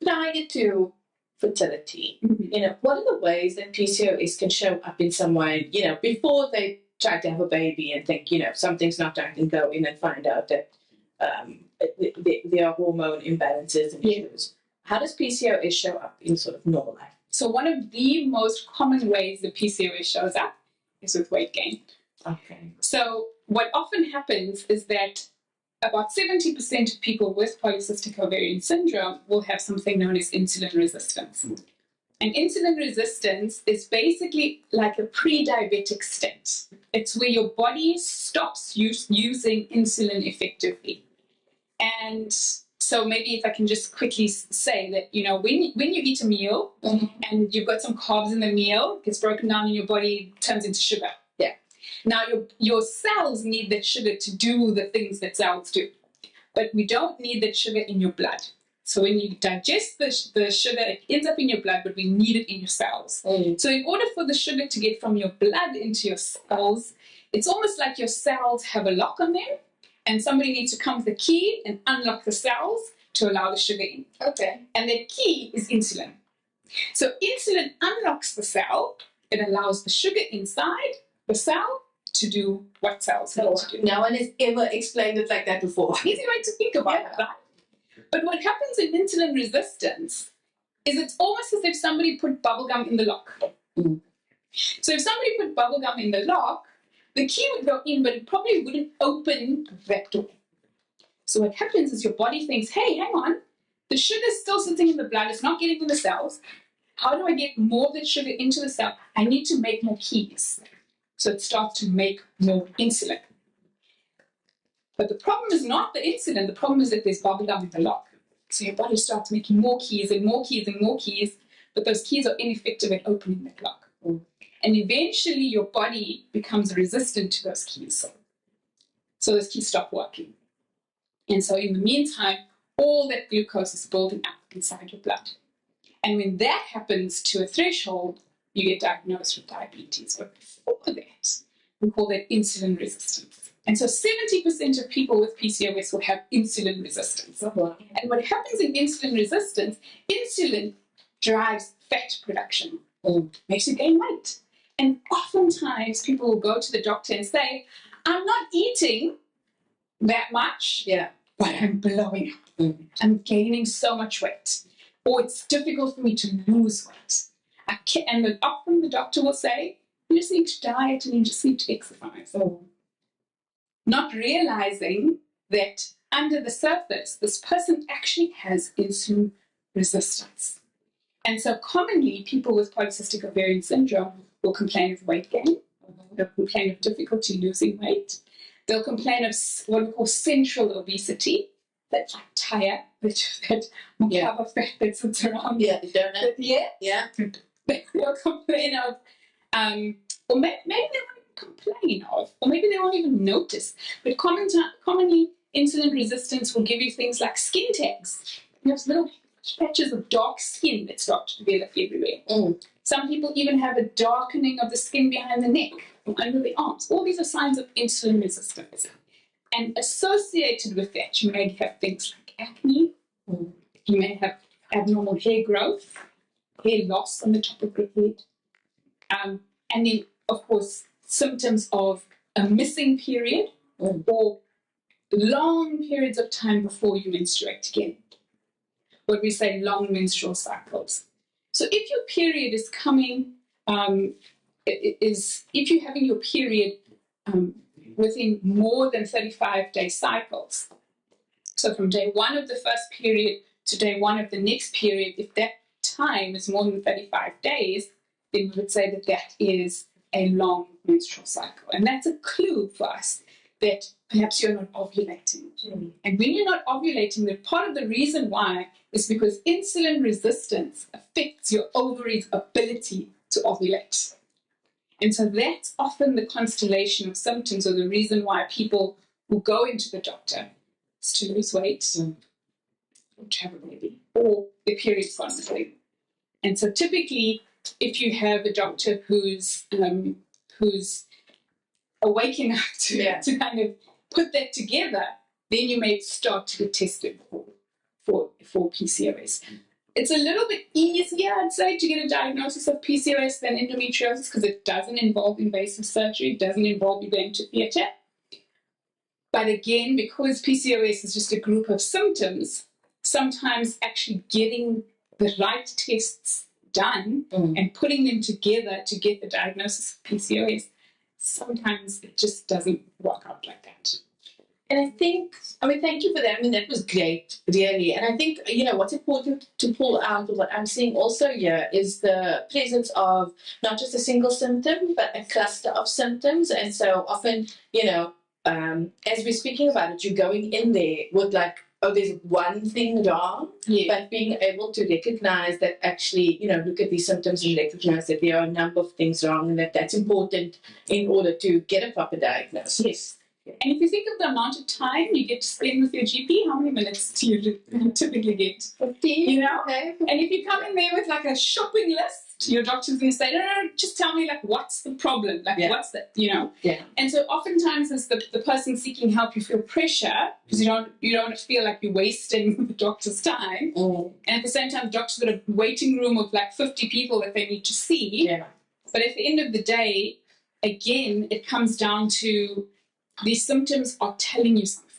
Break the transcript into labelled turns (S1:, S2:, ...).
S1: Applying it to fertility, what are the ways that PCOS can show up in someone, before they try to have a baby and think, something's not right, and go in and find out that there are hormone imbalances and issues. How does PCOS show up in sort of normal life?
S2: So one of the most common ways that PCOS shows up is with weight gain.
S1: Okay.
S2: So what often happens is that about 70% of people with polycystic ovarian syndrome will have something known as insulin resistance. And insulin resistance is basically like a pre-diabetic state. It's where your body stops using insulin effectively. And so maybe if I can just quickly say that, when you eat a meal and you've got some carbs in the meal, it gets broken down in your body, turns into sugar. Yeah. Now your cells need that sugar to do the things that cells do. But we don't need that sugar in your blood. So when you digest the sugar, it ends up in your blood, but we need it in your cells. So in order for the sugar to get from your blood into your cells, it's almost like your cells have a lock on them, and somebody needs to come with a key and unlock the cells to allow the sugar in. Okay. And that key is insulin. So insulin unlocks the cell. It allows the sugar inside the cell to do what cells need to do.
S1: No one has ever explained it like that before.
S2: Easy way to think about it, right? But what happens in insulin resistance is it's almost as if somebody put bubblegum in the lock. So if somebody put bubblegum in the lock, the key would go in, but it probably wouldn't open that door. So what happens is your body thinks, hey, hang on, the sugar's still sitting in the blood, it's not getting to the cells. How do I get more of that sugar into the cell? I need to make more keys. So it starts to make more insulin. But the problem is not the insulin, the problem is that there's bubblegum in the lock. So your body starts making more keys and more keys and more keys, but those keys are ineffective at opening that lock. And eventually your body becomes resistant to those keys. So those keys stop working. And so in the meantime, all that glucose is building up inside your blood. And when that happens to a threshold, you get diagnosed with diabetes. But before that, we call that insulin resistance. And so 70% of people with PCOS will have insulin resistance. And what happens in insulin resistance, insulin drives fat production, makes you gain weight. And oftentimes people will go to the doctor and say, I'm not eating that much, but I'm blowing up. I'm gaining so much weight. Or it's difficult for me to lose weight. Often the doctor will say, you just need to diet and you just need to exercise. Not realizing that under the surface, this person actually has insulin resistance. And so commonly, people with polycystic ovarian syndrome will complain of weight gain. They'll complain of difficulty losing weight. They'll complain of what we call central obesity. That's like tire, that cover fat that sits around.
S1: Yeah, the donut.
S2: Yeah. They'll complain of, or maybe they won't complain of, or maybe they won't even notice. But commonly, insulin resistance will give you things like skin tags. You have little patches of dark skin that start to develop everywhere. Some people even have a darkening of the skin behind the neck or under the arms. All these are signs of insulin resistance. And associated with that, you may have things like acne. You may have abnormal hair growth, hair loss on the top of your head. And then, of course, symptoms of a missing period or long periods of time before you menstruate again. What we say long menstrual cycles. So if your period is coming, if you're having your period within more than 35-day cycles, so from day one of the first period to day one of the next period, if that time is more than 35 days, then we would say that that is a long menstrual cycle. And that's a clue for us that perhaps you're not ovulating. And when you're not ovulating, then part of the reason why is because insulin resistance affects your ovary's ability to ovulate. And so that's often the constellation of symptoms, or the reason why people who go into the doctor is to lose weight, or to have a baby, or their period's constantly. And so typically, if you have a doctor who's awake enough to kind of put that together, then you may start to get tested for PCOS. It's a little bit easier, I'd say, to get a diagnosis of PCOS than endometriosis because it doesn't involve invasive surgery. It doesn't involve you going to theatre. But again, because PCOS is just a group of symptoms, sometimes actually getting the right tests done and putting them together to get the diagnosis of PCOS, sometimes it just doesn't work out like that.
S1: And I think, thank you for that. That was great, really. And I think, what's important to pull out of what I'm seeing also here is the presence of not just a single symptom, but a cluster of symptoms. And so often, as we're speaking about it, you're going in there with like, oh, there's one thing wrong, but being able to recognize that actually, look at these symptoms and recognize that there are a number of things wrong and that's important in order to get a proper diagnosis.
S2: Yes. And if you think of the amount of time you get to spend with your GP, how many minutes do you typically get?
S1: 15.
S2: Okay. And if you come in there with like a shopping list, your doctor's going to say, no, just tell me like what's the problem? Like what's that, Yeah. And so oftentimes as the person seeking help, you feel pressure because you don't feel like you're wasting the doctor's time. And at the same time, the doctor's got a waiting room of like 50 people that they need to see. Yeah. But at the end of the day, again, it comes down to these symptoms are telling you something.